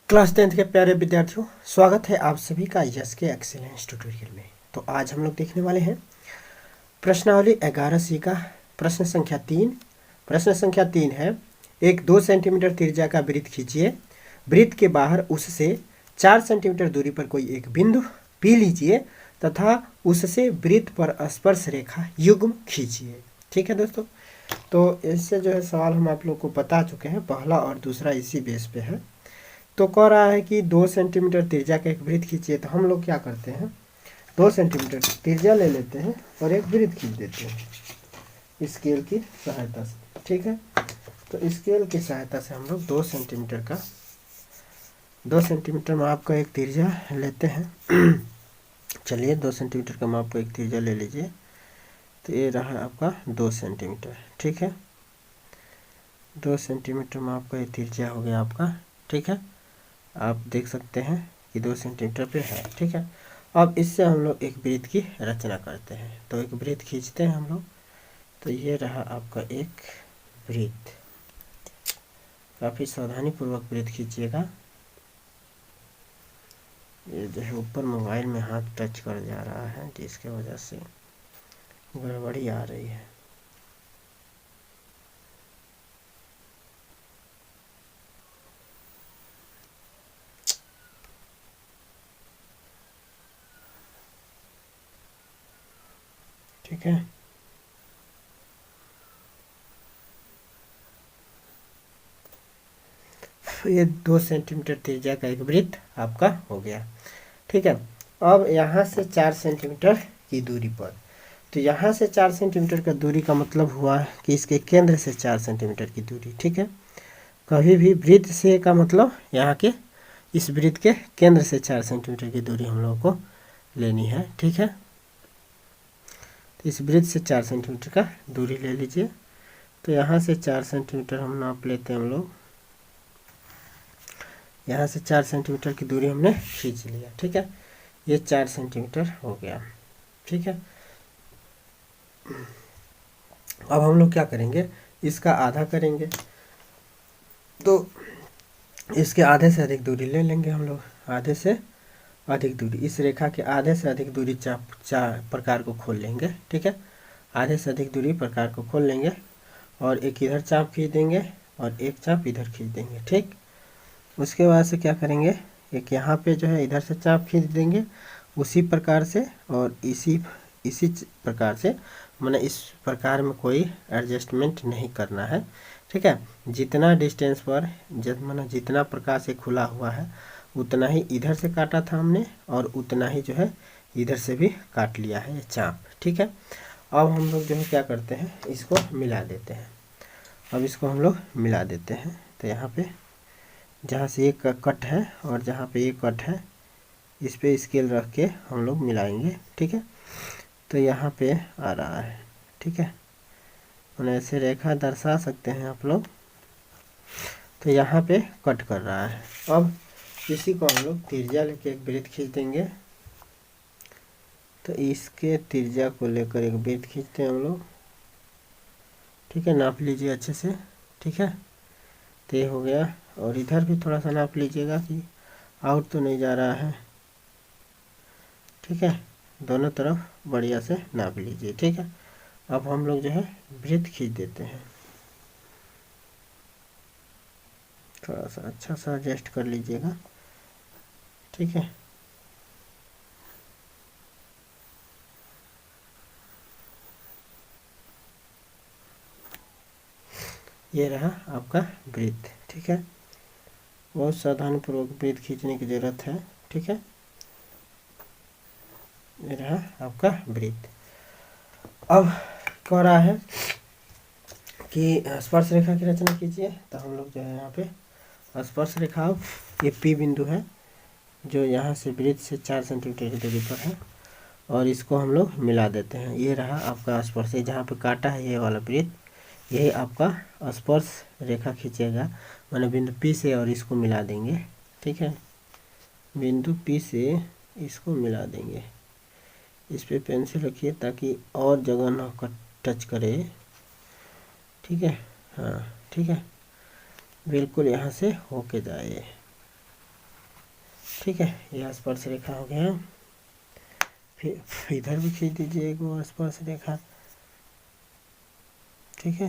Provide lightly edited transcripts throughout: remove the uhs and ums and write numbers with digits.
Class 10th के प्यारे विद्यार्थियों, स्वागत है आप सभी का यस के एक्सीलेंस ट्यूटोरियल में। तो आज हम लोग देखने वाले हैं प्रश्नावली 11C का प्रश्न संख्या 3। प्रश्न संख्या 3 है, एक 2 सेंटीमीटर त्रिज्या का वृत्त खींचिए। वृत्त के बाहर उससे 4 सेंटीमीटर दूरी पर कोई एक बिंदु P लीजिए तथा उससे वृत्त पर स्पर्श रेखा युग्म खींचिए। ठीक है दोस्तों, तो इससे जो है सवाल हम आप लोग को बता चुके हैं, पहला और दूसरा इसी बेस पे है। तो कह रहा है कि 2 सेंटीमीटर त्रिज्या का एक वृत्त खींचिए। तो हम लोग क्या करते हैं, 2 सेंटीमीटर त्रिज्या ले लेते हैं और एक वृत्त खींच देते हैं स्केल की सहायता से। ठीक है, तो स्केल की सहायता से हम लोग 2 सेंटीमीटर माप का एक त्रिज्या लेते हैं। चलिए 2 सेंटीमीटर का माप का एक त्रिज्या ले लीजिए। तो ये रहा आपका 2 सेंटीमीटर। ठीक है, 2 सेंटीमीटर माप का ये त्रिज्या हो गया आपका। ठीक है, आप देख सकते हैं कि 2 सेंटीमीटर पे है। ठीक है, अब इससे हम लोग एक वृत्त की रचना करते हैं। तो एक वृत्त खींचते हैं हम लोग। तो ये रहा आपका एक वृत्त। काफ़ी सावधानी पूर्वक वृत्त खींचिएगा। ये जो है ऊपर मोबाइल में हाथ टच कर जा रहा है, जिसके वजह से गड़बड़ी आ रही है। ठीक है, ये 2 सेंटीमीटर त्रिज्या का एक वृत्त आपका हो गया। ठीक है, अब यहाँ से 4 सेंटीमीटर की दूरी पर, तो यहाँ से 4 सेंटीमीटर का दूरी का मतलब हुआ कि इसके केंद्र से 4 सेंटीमीटर की दूरी। ठीक है, कभी भी वृत्त से का मतलब यहाँ के इस वृत्त के केंद्र से 4 सेंटीमीटर की दूरी हम लोगों को लेनी है। ठीक है, तो इस वृत्त से 4 सेंटीमीटर का दूरी ले लीजिए। तो यहाँ से 4 सेंटीमीटर हम नाप लेते हैं हम लोग। यहाँ से 4 सेंटीमीटर की दूरी हमने खींच लिया। ठीक है, ये 4 सेंटीमीटर हो गया। ठीक है, अब हम लोग क्या करेंगे, इसका आधा करेंगे। तो इसके आधे से अधिक दूरी ले लेंगे हम लोग। आधे से अधिक दूरी, इस रेखा के आधे से अधिक दूरी चाप प्रकार को खोल लेंगे। ठीक है, आधे से अधिक दूरी प्रकार को खोल लेंगे और एक इधर चाप खींच देंगे और एक चाप इधर खींच देंगे। ठीक, उसके बाद से क्या करेंगे, एक यहाँ पे जो है इधर से चाप खींच देंगे उसी प्रकार से, और इसी प्रकार से, मैंने इस प्रकार में कोई एडजस्टमेंट नहीं करना है। ठीक है, जितना डिस्टेंस पर मैंने जितना प्रकार से खुला हुआ है उतना ही इधर से काटा था हमने और उतना ही जो है इधर से भी काट लिया है ये चाप। ठीक है, अब हम लोग जो है क्या करते हैं, इसको मिला देते हैं। अब इसको हम लोग मिला देते हैं। तो यहाँ पे जहाँ से एक कट है और जहाँ पे एक कट है, इस पे स्केल रख के हम लोग मिलाएंगे। ठीक है, तो यहाँ पे आ रहा है। ठीक है, मैंने ऐसे रेखा दर्शा सकते हैं आप लोग। तो यहाँ पे कट कर रहा है। अब इसी को हम लोग त्रिज्या लेके एक वृत्त खींच देंगे। तो इसके त्रिज्या को लेकर एक वृत्त खींचते हैं हम लोग। ठीक है, नाप लीजिए अच्छे से। ठीक है, तो ये हो गया। और इधर भी थोड़ा सा नाप लीजिएगा कि आउट तो नहीं जा रहा है। ठीक है, दोनों तरफ बढ़िया से नाप लीजिए। ठीक है, अब हम लोग जो है वृत्त खींच देते हैं। थोड़ा सा अच्छा सा एडजस्ट कर लीजिएगा। ठीक है, ये रहा आपका वृत्त। ठीक है, बहुत सावधानीपूर्वक वृत्त खींचने की ज़रूरत है। ठीक है, ये रहा आपका वृत्त। अब कह रहा है कि स्पर्श रेखा की रचना कीजिए। तो हम लोग जो है यहाँ पे स्पर्श रेखा, ये P बिंदु है जो यहाँ से वृत्त से 4 सेंटीमीटर की दूरी पर है, और इसको हम लोग मिला देते हैं। ये रहा आपका स्पर्श, जहाँ पे काटा है ये वाला वृत्त, यही आपका स्पर्श रेखा खींचेगा। मैंने बिंदु P से और इसको मिला देंगे। ठीक है, बिंदु P से इसको मिला देंगे। इस पे पेंसिल रखिए ताकि और जगह ना टच करे। ठीक है, हाँ ठीक है, बिल्कुल यहाँ से होके जाए। ठीक है, ये स्पर्श रेखा हो गया। फिर इधर भी खींच दीजिए एक वो स्पर्श रेखा। ठीक है,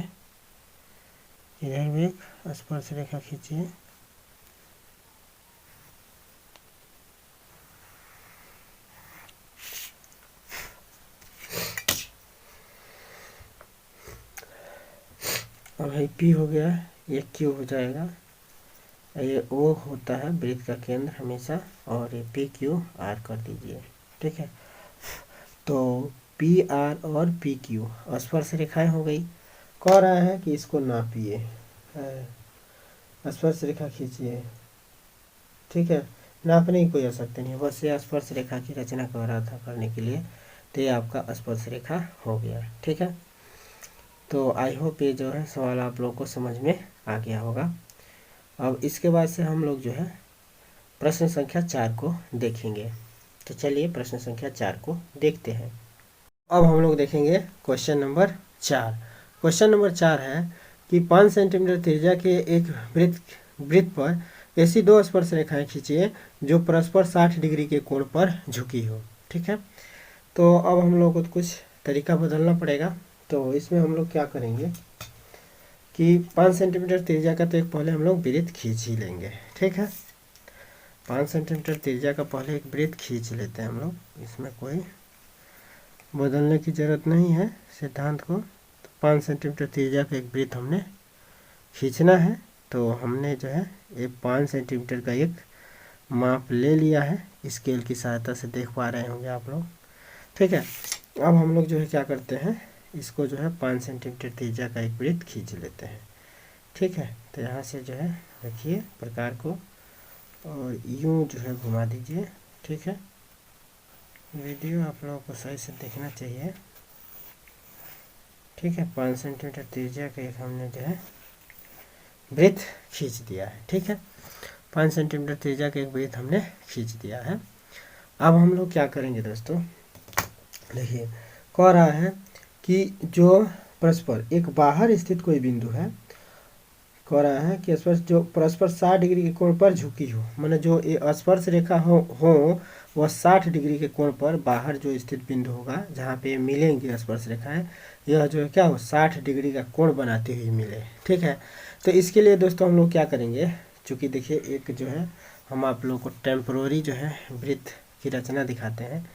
इधर भी एक स्पर्श रेखा खींचिए। अब ये पी हो गया, ये क्यू हो जाएगा। ये ओ होता है वृत्त का केंद्र हमेशा, और ये पी क्यू आर कर दीजिए। ठीक है, तो पी आर और पी क्यू स्पर्श रेखाएं हो गई। कह रहा है कि इसको नापिए, स्पर्श रेखा खींचिए। ठीक है, नापने की कोई आवश्यकता नहीं है, बस ये स्पर्श रेखा की रचना कर रहा था करने के लिए, तो ये आपका स्पर्श रेखा हो गया। ठीक है, तो आई होप ये जो है सवाल आप लोग को समझ में आ गया होगा। अब इसके बाद से हम लोग जो है प्रश्न संख्या 4 को देखेंगे। तो चलिए प्रश्न संख्या 4 को देखते हैं। अब हम लोग देखेंगे क्वेश्चन नंबर 4। क्वेश्चन नंबर 4 है कि 5 सेंटीमीटर त्रिज्या के एक वृत्त पर ऐसी दो स्पर्श रेखाएं खींचिए जो परस्पर 60 डिग्री के कोण पर झुकी हो। ठीक है, तो अब हम लोग को कुछ तरीका बदलना पड़ेगा। तो इसमें हम लोग क्या करेंगे कि 5 सेंटीमीटर त्रिज्या का तो एक पहले हम लोग वृत्त खींच ही लेंगे। ठीक है, 5 सेंटीमीटर त्रिज्या का पहले एक वृत्त खींच लेते हैं हम लोग, इसमें कोई बदलने की ज़रूरत नहीं है सिद्धांत को। तो 5 सेंटीमीटर त्रिज्या का एक वृत्त हमने खींचना है। तो हमने जो है ये 5 सेंटीमीटर का एक माप ले लिया है, स्केल की सहायता से देख पा रहे होंगे आप लोग। ठीक है, अब हम लोग जो है क्या करते हैं, इसको जो है 5 सेंटीमीटर त्रिज्या का एक वृत्त खींच लेते हैं। ठीक है, तो यहाँ से जो है रखिए प्रकार को और यूँ जो है घुमा दीजिए। ठीक है, वीडियो आप लोगों को सही से देखना चाहिए। ठीक है, 5 सेंटीमीटर त्रिज्या का एक हमने जो है वृत्त खींच दिया है। ठीक है, 5 सेंटीमीटर त्रिज्या का एक वृत्त हमने खींच दिया है। अब हम लोग क्या करेंगे दोस्तों, देखिए कह रहा है कि जो परस्पर एक बाहर स्थित कोई बिंदु है, कह रहा है कि स्पर्श जो परस्पर 60 डिग्री के कोण पर झुकी हो, माने जो ये स्पर्श रेखा हो वह 60 डिग्री के कोण पर बाहर जो स्थित बिंदु होगा जहाँ पे मिलेंगी स्पर्श रेखाएं, यह जो है क्या हो 60 डिग्री का कोण बनाती हुई मिले। ठीक है, तो इसके लिए दोस्तों हम लोग क्या करेंगे, चूँकि देखिए एक जो है हम आप लोग को टेम्परोरी जो है वृत्त की रचना दिखाते हैं।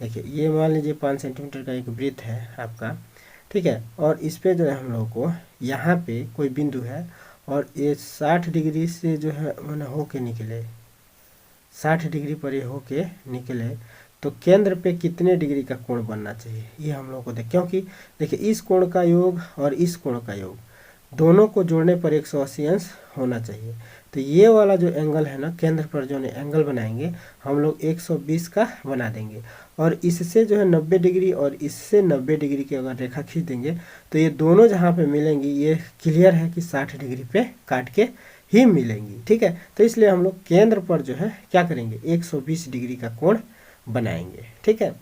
देखिए ये मान लीजिए 5 सेंटीमीटर का एक वृत्त है आपका। ठीक है, और इस पर जो है हम लोग को यहाँ पे कोई बिंदु है और ये 60 डिग्री से जो है मैंने होके निकले, 60 डिग्री पर ये होके निकले, तो केंद्र पे कितने डिग्री का कोण बनना चाहिए ये हम लोग को क्योंकि देखिए इस कोण का योग और इस कोण का योग दोनों को जोड़ने पर 180 अंश होना चाहिए। तो ये वाला जो एंगल है ना, केंद्र पर जो एंगल बनाएंगे हम लोग 120 का बना देंगे, और इससे जो है 90 डिग्री और इससे 90 डिग्री की अगर रेखा खींच देंगे तो ये दोनों जहाँ पे मिलेंगी ये क्लियर है कि 60 डिग्री पे काट के ही मिलेंगी। ठीक है, तो इसलिए हम लोग केंद्र पर जो है क्या करेंगे 120 डिग्री का कोण बनाएंगे। ठीक है,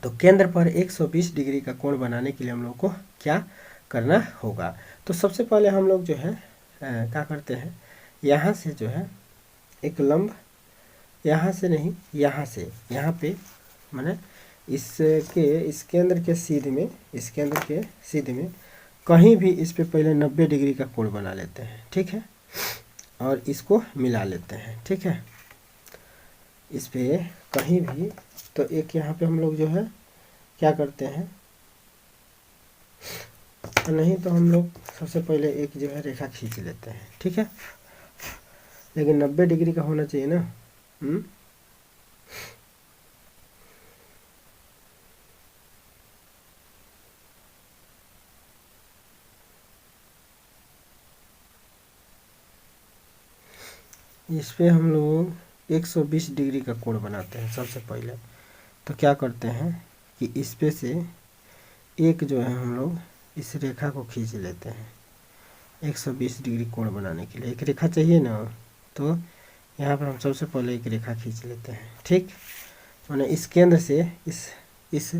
तो केंद्र पर 120 डिग्री का कोण बनाने के लिए हम लोग को क्या करना होगा, तो सबसे पहले हम लोग जो है क्या करते हैं, यहाँ से जो है एक लंब, यहाँ से नहीं यहाँ से यहाँ पे माने इस केंद्र के सीध में, इस केंद्र के सीध में कहीं भी इस पे पहले 90 डिग्री का कोण बना लेते हैं। ठीक है, और इसको मिला लेते हैं। ठीक है, इस पे कहीं भी, तो एक यहाँ पे हम लोग जो है क्या करते हैं, नहीं तो हम लोग सबसे पहले एक जो है रेखा खींच लेते हैं। ठीक है, लेकिन 90 डिग्री का होना चाहिए ना। इस पे हम लोग 120 डिग्री का कोण बनाते हैं सबसे पहले। तो क्या करते हैं कि इस पे से एक जो है हम लोग इस रेखा को खींच लेते हैं 120 डिग्री कोण बनाने के लिए। एक रेखा चाहिए ना, तो यहाँ पर हम सबसे पहले एक रेखा खींच लेते हैं। ठीक, मैंने इस केंद्र से इस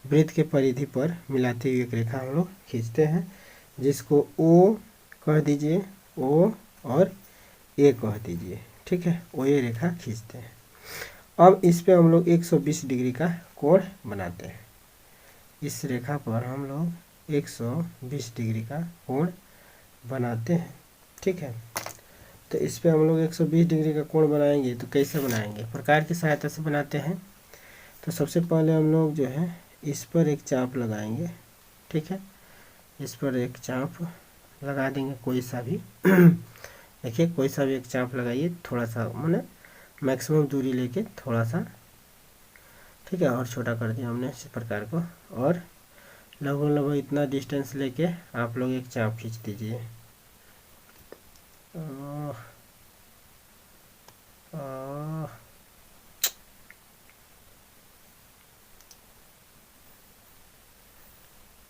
वृत्त के परिधि पर मिलाते हुए एक रेखा हम लोग खींचते हैं, जिसको ओ कह दीजिए, ओ और ए कह दीजिए। ठीक। ठीक है, वो ये रेखा खींचते हैं। अब इस पे हम लोग 120 डिग्री का कोण बनाते हैं। इस रेखा पर हम लोग 120 डिग्री का कोण बनाते हैं, ठीक है। तो इस पे हम लोग 120 डिग्री का कोण बनाएंगे तो कैसे बनाएंगे, प्रकार की सहायता से बनाते हैं। तो सबसे पहले हम लोग जो है इस पर एक चाप लगाएंगे, ठीक है। इस पर एक चाप लगा देंगे, कोई सा भी देखिए कोई सा भी एक चाप लगाइए, थोड़ा सा मैंने मैक्सिमम दूरी लेके थोड़ा सा, ठीक है, और छोटा कर दिया हमने इस प्रकार को। और लगभग इतना डिस्टेंस लेके आप लोग एक चाप खींच दीजिए।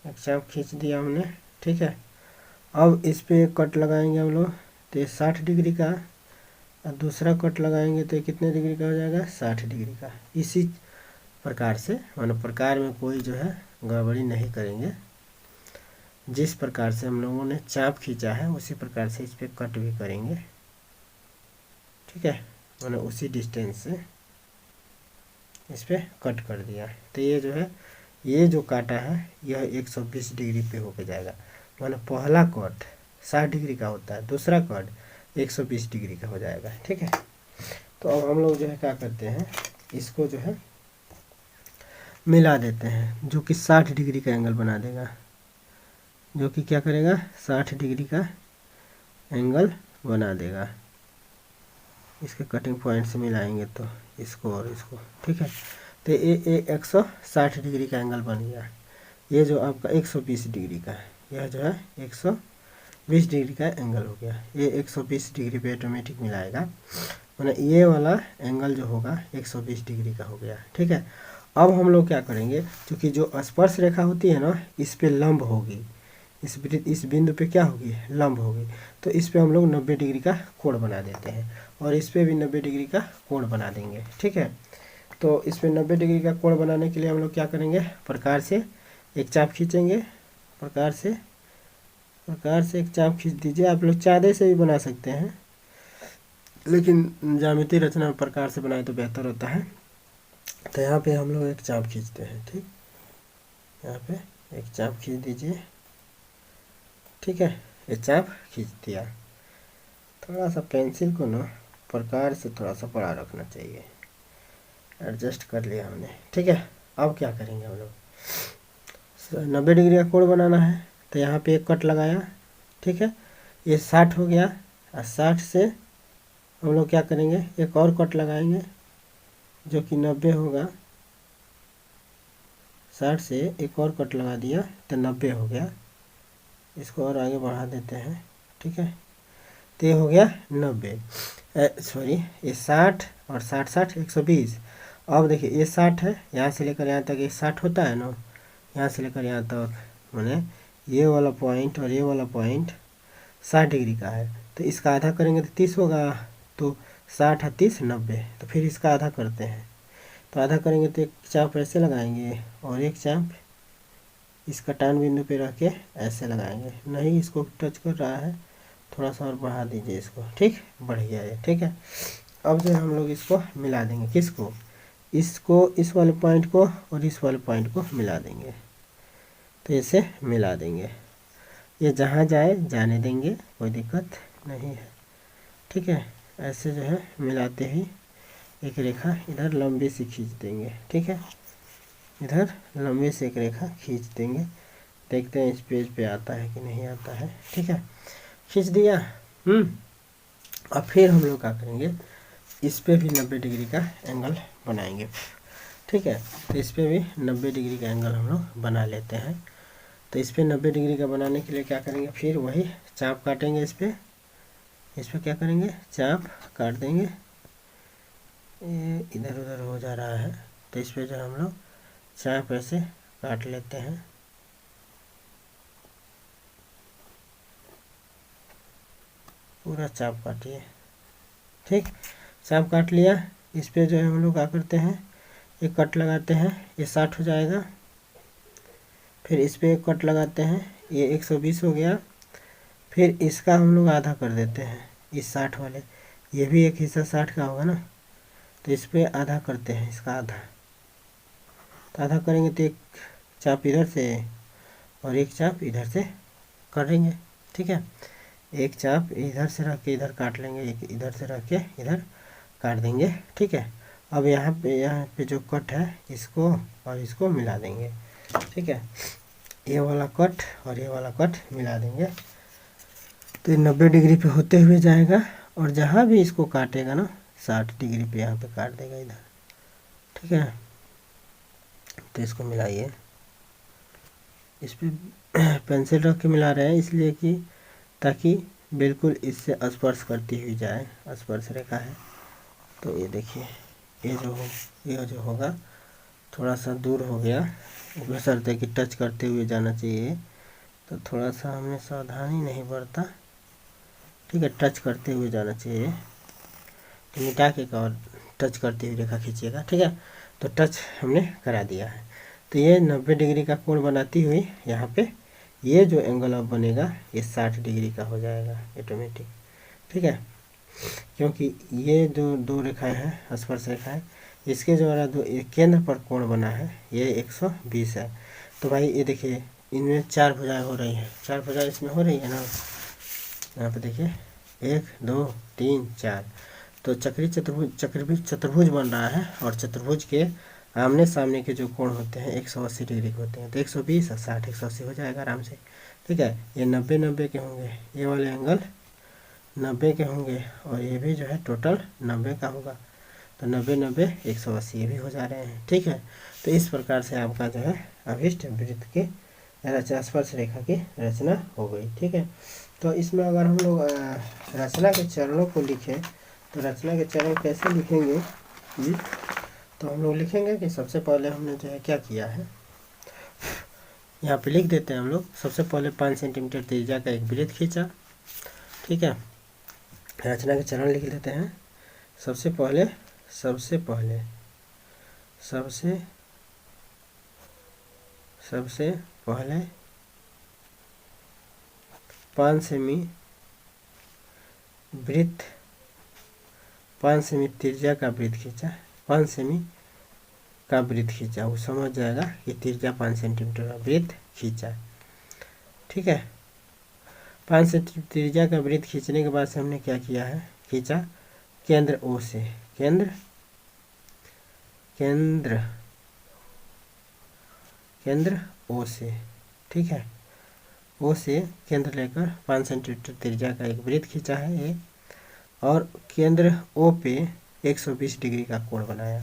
एक चाप खींच दिया हमने, ठीक है। अब इस पे एक कट लगाएंगे हम लोग, तो ये 60 डिग्री का, और दूसरा कट लगाएंगे तो कितने डिग्री का हो जाएगा, 60 डिग्री का। इसी प्रकार से मानो प्रकार में कोई जो है गड़बड़ी नहीं करेंगे। जिस प्रकार से हम लोगों ने चाप खींचा है उसी प्रकार से इस पे कट भी करेंगे, ठीक है। मैंने उसी डिस्टेंस से इस पे कट कर दिया। तो ये जो है ये जो काटा है यह 120 डिग्री पे होके जाएगा। माने पहला कट 60 डिग्री का होता है, दूसरा कट 120 डिग्री का हो जाएगा, ठीक है। तो अब हम लोग जो है क्या करते हैं, इसको जो है मिला देते हैं, जो कि 60 डिग्री का एंगल बना देगा, जो कि क्या करेगा 60 डिग्री का एंगल बना देगा। इसके कटिंग पॉइंट से मिलाएंगे तो इसको और इसको, ठीक है। तो ये 160 डिग्री का एंगल बन गया। ये जो आपका 120 डिग्री का है, यह जो है 120 डिग्री का एंगल हो गया। ये 120 डिग्री पे ऑटोमेटिक मिलाएगा, मतलब ये वाला एंगल जो होगा 120 डिग्री का हो गया, ठीक है। अब हम लोग क्या करेंगे, क्योंकि जो स्पर्श रेखा होती है ना इस पे लंब होगी, इस बिंदु पे क्या होगी, लंब होगी। तो इस पे हम लोग 90 डिग्री का कोण बना देते हैं, और इस पे भी 90 डिग्री का कोण बना देंगे, ठीक है। तो इस पे 90 डिग्री का कोण बनाने के लिए हम लोग क्या करेंगे, प्रकार से एक चाप खींचेंगे, प्रकार से एक चाप खींच दीजिए। आप लोग चादे से भी बना सकते हैं, लेकिन ज्यामितीय रचना प्रकार से बनाए तो बेहतर होता है। तो यहाँ पे हम लोग एक चाप खींचते हैं, ठीक, यहाँ पे एक चाप खींच दीजिए, ठीक है। ये चाप खींच दिया। थोड़ा सा पेंसिल को ना प्रकार से थोड़ा सा बड़ा रखना चाहिए, एडजस्ट कर लिया हमने, ठीक है। अब क्या करेंगे हम लोग, 90 डिग्री का कोण बनाना है, तो यहाँ पे एक कट लगाया, ठीक है। ये 60 हो गया, और 60 से हम लोग क्या करेंगे, एक और कट लगाएंगे जो कि 90 होगा। 60 से एक और कट लगा दिया तो 90 हो गया। इसको और आगे बढ़ा देते हैं, ठीक है। तो ये हो गया 90, सॉरी ये 60 और 60 120। अब देखिए ये 60 है, यहाँ से लेकर यहाँ तक ये 60 होता है ना, यहाँ से लेकर यहाँ तक, माने ये वाला पॉइंट और ये वाला पॉइंट 60 डिग्री का है। तो इसका आधा करेंगे तो 30 होगा, तो 60 और 30 90। तो फिर इसका आधा करते हैं, तो आधा करेंगे तो एक चाप ऐसे लगाएंगे, और एक चाप इस कटान बिंदु पे रख के ऐसे लगाएंगे। नहीं इसको टच कर रहा है, थोड़ा सा और बढ़ा दीजिए इसको, ठीक, बढ़ गया ये, ठीक है। अब जो हम लोग इसको मिला देंगे, किसको, इसको, इस वाले पॉइंट को और इस वाले पॉइंट को मिला देंगे। तो इसे मिला देंगे, ये जहाँ जाए जाने देंगे, कोई दिक्कत नहीं है, ठीक है। ऐसे जो है मिलाते ही एक रेखा इधर लंबी सी खींच देंगे, ठीक है। इधर लंबी से एक रेखा खींच देंगे, देखते हैं इस पेज पे आता है कि नहीं आता है, ठीक है। खींच दिया। अब फिर हम लोग क्या करेंगे, इस पे भी 90 डिग्री का एंगल बनाएंगे, ठीक है। तो इस पे भी 90 डिग्री का एंगल हम लोग बना लेते हैं। तो इस पे 90 डिग्री का बनाने के लिए क्या करेंगे, फिर वही चाप काटेंगे। इस पे क्या करेंगे, चाप काट देंगे। ये इधर उधर हो जा रहा है, तो इस पे जो हम लोग चाप ऐसे काट लेते हैं, पूरा चाप काटिए, ठीक। चाप काट लिया। इस पे जो है हम लोग क्या करते हैं, एक कट लगाते हैं, ये 60 हो जाएगा। फिर इस पे एक कट लगाते हैं, ये 120 हो गया। फिर इसका हम लोग आधा कर देते हैं, इस 60 वाले, ये भी एक हिस्सा 60 का होगा ना, तो इस पर आधा करते हैं, इसका आधा। तो आधा करेंगे तो एक चाप इधर से और एक चाप इधर से करेंगे, ठीक है। एक चाप इधर से रख के इधर काट लेंगे, एक इधर से रख के इधर काट देंगे, ठीक है। अब यहाँ पे जो कट है इसको और इसको मिला देंगे, ठीक है। ये वाला कट और ये वाला कट मिला देंगे, तो ये 90 डिग्री पे होते हुए जाएगा, और जहाँ भी इसको काटेगा ना 60 डिग्री पे यहाँ पे काट देगा इधर, ठीक है। तो इसको मिलाइए, इस पर पेंसिल रख के मिला रहे हैं इसलिए कि ताकि बिल्कुल इससे स्पर्श करती हुई जाए, स्पर्श रेखा है। तो ये देखिए, ये जो होगा थोड़ा सा दूर हो गया, बशर्ते कि टच करते हुए जाना चाहिए, तो थोड़ा सा हमें सावधानी नहीं बरता, ठीक है। टच करते हुए जाना चाहिए, तो मिटा के और टच करते हुए रेखा खींचिएगा, ठीक है। तो टच हमने करा दिया है, तो ये 90 डिग्री का कोण बनाती हुई यहाँ पे ये जो एंगल अब बनेगा ये 60 डिग्री का हो जाएगा ऑटोमेटिक, ठीक है। क्योंकि ये जो दो रेखाएं हैं स्पर्श रेखाएं, इसके द्वारा जो केंद्र पर कोण बना है ये 120 है। तो भाई ये देखिए, इनमें 4 भुजाएं हो रही हैं, 4 भुजाएं इसमें हो रही है ना, यहाँ पे देखिए 1 2 3 4, तो चतुर्भुज बन रहा है, और चतुर्भुज के आमने सामने के जो कोण होते हैं 180 डिग्री के होते हैं, तो 120 और 60 180 हो जाएगा आराम से, ठीक है। ये 90 के होंगे, ये वाले एंगल 90 के होंगे, और ये भी जो है टोटल 90 का होगा, तो 90 180 ये भी हो जा रहे हैं, ठीक है। तो इस प्रकार से आपका जो है अभिष्ट वृत्त की रचना, स्पर्श रेखा की रचना हो गई, ठीक है। तो इसमें अगर हम लोग रचना के चरणों को लिखें, तो रचना के चरण कैसे लिखेंगे जी, तो हम लोग लिखेंगे कि सबसे पहले हमने जो है क्या किया है, यहाँ पे लिख देते हैं हम लोग। सबसे पहले 5 सेंटीमीटर त्रिज्या का एक वृत्त खींचा, ठीक है। रचना के चरण लिख लेते हैं। सबसे पहले 5 सेमी वृत्त, 5 सेमी त्रिज्या का वृत्त खींचा, 5 सेमी का वृत्त खींचा, वो समझ जाएगा कि त्रिज्या 5 सेंटीमीटर का वृत्त खींचा, ठीक है। 5 सेंटीमीटर त्रिज्या का वृत्त खींचने के बाद से हमने क्या किया है, खींचा केंद्र ओ से, केंद्र ओ से, ठीक है। ओ से केंद्र लेकर 5 सेंटीमीटर त्रिज्या का एक वृत्त खींचा है ये, और केंद्र ओ पे 120 डिग्री का कोण बनाया।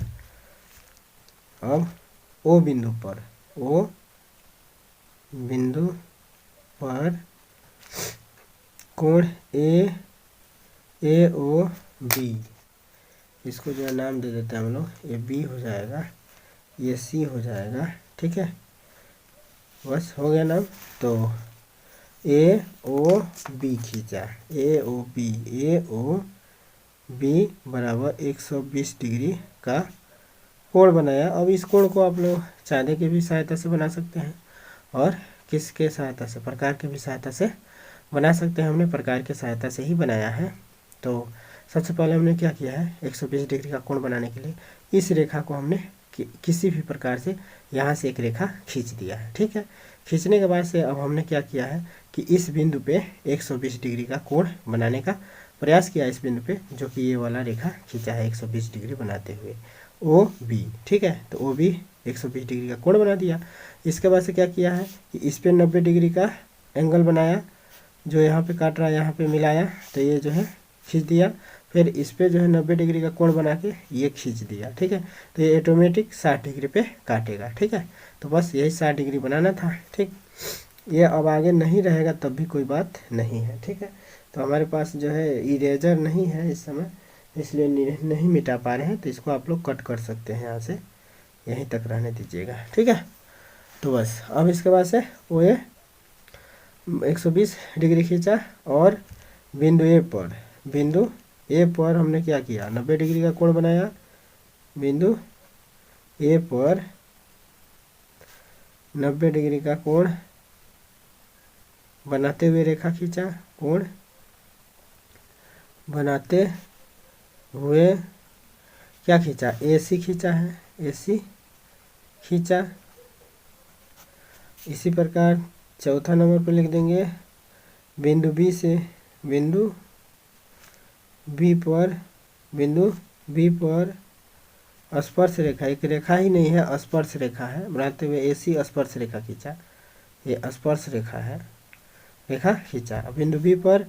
अब ओ बिंदु पर कोण ए ओ बी, इसको जो है नाम दे देते हैं हम लोग, ये बी हो जाएगा, ये सी हो जाएगा, ठीक है। बस हो गया नाम। तो ए ओ बी खींचा, ए ओ बी बराबर 120 डिग्री का कोण बनाया। अब इस कोण को आप लोग चांदे की भी सहायता से बना सकते हैं, और किसके सहायता से, प्रकार की भी सहायता से बना सकते हैं। हमने प्रकार की सहायता से ही बनाया है। तो सबसे पहले हमने क्या किया है, 120 डिग्री का कोण बनाने के लिए इस रेखा को हमने किसी भी प्रकार से यहाँ से एक रेखा खींच दिया है, ठीक है। खींचने के बाद से अब हमने क्या किया है कि इस बिंदु पे 120 डिग्री का कोण बनाने का प्रयास किया, इस बिंदु पे जो कि ये वाला रेखा खींचा है 120 डिग्री बनाते हुए, ओ बी, ठीक है। तो ओ बी 120 डिग्री का कोण बना दिया। इसके बाद से क्या किया है कि इस पे 90 डिग्री का एंगल बनाया, जो यहाँ पे काट रहा है यहाँ पे मिलाया, तो ये जो है खींच दिया। फिर इस पे जो है 90 डिग्री का कोण बना के ये खींच दिया, ठीक है। तो ये ऑटोमेटिक 60 डिग्री पे काटेगा, ठीक है। तो बस यही 60 डिग्री बनाना था, ठीक। ये अब आगे नहीं रहेगा तब भी कोई बात नहीं है, ठीक है। तो हमारे पास जो है इरेजर नहीं है इस समय, इसलिए नहीं मिटा पा रहे हैं, तो इसको आप लोग कट कर सकते हैं यहाँ से, यहीं तक रहने दीजिएगा, ठीक है। तो बस अब इसके बाद से वो ये 120 डिग्री खींचा, और बिंदु ए पर हमने क्या किया, 90 डिग्री का कोण बनाया। बिंदु ए पर 90 डिग्री का कोण बनाते हुए रेखा खींचा, कोण बनाते हुए क्या खींचा, AC खींचा है, AC खींचा। इसी प्रकार चौथा नंबर पर लिख देंगे बिंदु B से बिंदु B पर स्पर्श रेखा, एक रेखा ही नहीं है, स्पर्श रेखा है, बनाते हुए AC स्पर्श रेखा खींचा, ये स्पर्श रेखा है, रेखा खींचा। बिंदु B पर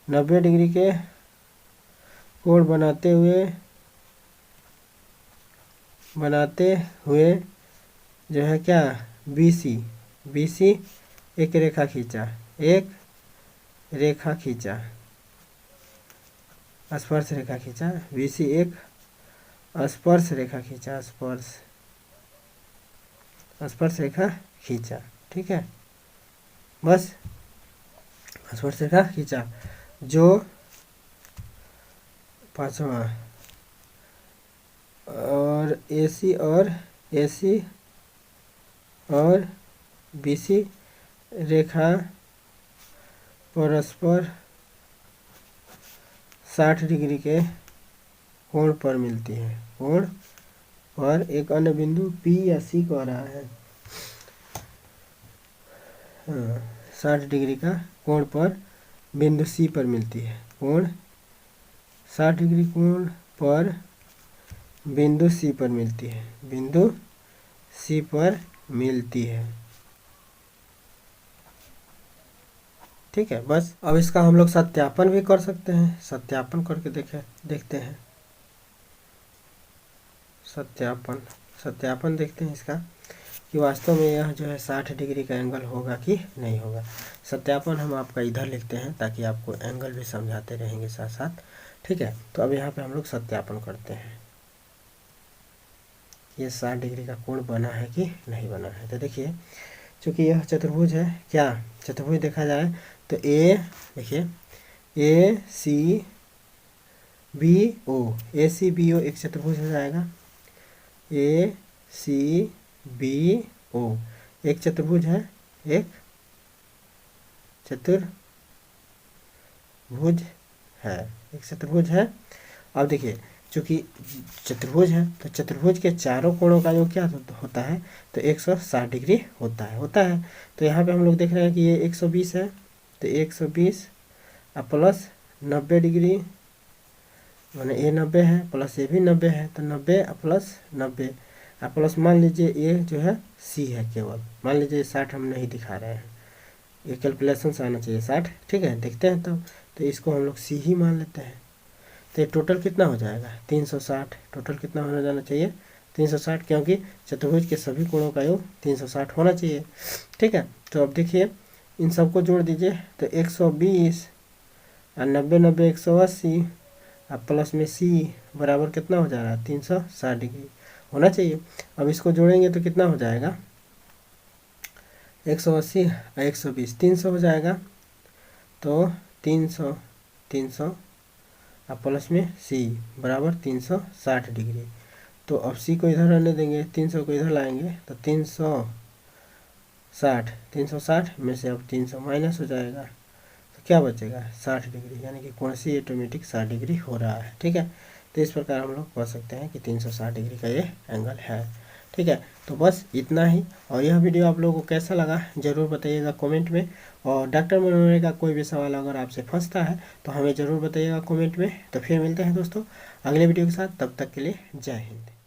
90 डिग्री के कोण बनाते हुए जो है क्या, BC एक रेखा खींचा, स्पर्श रेखा खींचा, BC एक स्पर्श रेखा खींचा, स्पर्श रेखा खींचा। ठीक है, बस स्पर्श रेखा खींचा। जो पांचवा और AC और BC रेखा परस्पर 60 डिग्री के कोण पर मिलती है, कोण पर एक अन्य बिंदु P या C को आ रहा है, 60 डिग्री का कोण पर बिंदु C पर मिलती है, कोण 60 डिग्री कोण पर बिंदु C पर मिलती है, बिंदु C पर मिलती है। ठीक है, बस अब इसका हम लोग सत्यापन भी कर सकते हैं, सत्यापन करके देखते हैं। सत्यापन देखते हैं इसका कि वास्तव में यह जो है 60 डिग्री का एंगल होगा कि नहीं होगा। सत्यापन हम आपका इधर लिखते हैं ताकि आपको एंगल भी समझाते रहेंगे साथ साथ। ठीक है, तो अब यहाँ पे हम लोग सत्यापन करते हैं, ये 60 डिग्री का कोण बना है कि नहीं बना है। तो देखिए, चूँकि यह चतुर्भुज है, क्या चतुर्भुज देखा जाए तो देखिए ACBO एक चतुर्भुज हो जाएगा, ACBO एक चतुर्भुज है, एक चतुर्भुज है। अब देखिए, चूँकि चतुर्भुज है तो चतुर्भुज के चारों कोणों का योग क्या होता है, तो 160 डिग्री होता है। तो यहाँ पे हम लोग देख रहे हैं कि ये 120 है, तो 120 प्लस 90 डिग्री, माने ये 90 है प्लस ये भी 90 है, तो 90 प्लस 90 प्लस मान लीजिए ये जो है C है, केवल मान लीजिए 60 हम नहीं दिखा रहे हैं, ये कैलकुलेशन से आना चाहिए 60। ठीक है, देखते हैं तो इसको हम लोग C ही मान लेते हैं। तो ये टोटल कितना हो जाएगा, 360, टोटल कितना होना जाना चाहिए, 360, क्योंकि चतुर्भुज के सभी कोणों का योग 360 होना चाहिए। ठीक है, तो अब देखिए इन सबको जोड़ दीजिए, तो 120 और 90 90 180 और प्लस में C बराबर कितना हो जा रहा है, 360 डिग्री होना चाहिए। अब इसको जोड़ेंगे तो कितना हो जाएगा, 180 और 120 300 हो जाएगा, तो 300 और प्लस में C बराबर 360 डिग्री। तो अब C को इधर रहने देंगे, 300 को इधर लाएंगे, तो 360 में से अब 300 माइनस हो जाएगा, तो क्या बचेगा, 60 डिग्री, यानी कि कोण C ऑटोमेटिक 60 डिग्री हो रहा है। ठीक है, तो इस प्रकार हम लोग कह सकते हैं कि 360 डिग्री का ये एंगल है। ठीक है, तो बस इतना ही। और यह वीडियो आप लोगों को कैसा लगा ज़रूर बताइएगा कमेंट में, और डॉक्टर मनोहर का कोई भी सवाल अगर आपसे फंसता है तो हमें ज़रूर बताइएगा कमेंट में। तो फिर मिलते हैं दोस्तों अगले वीडियो के साथ, तब तक के लिए जय हिंद।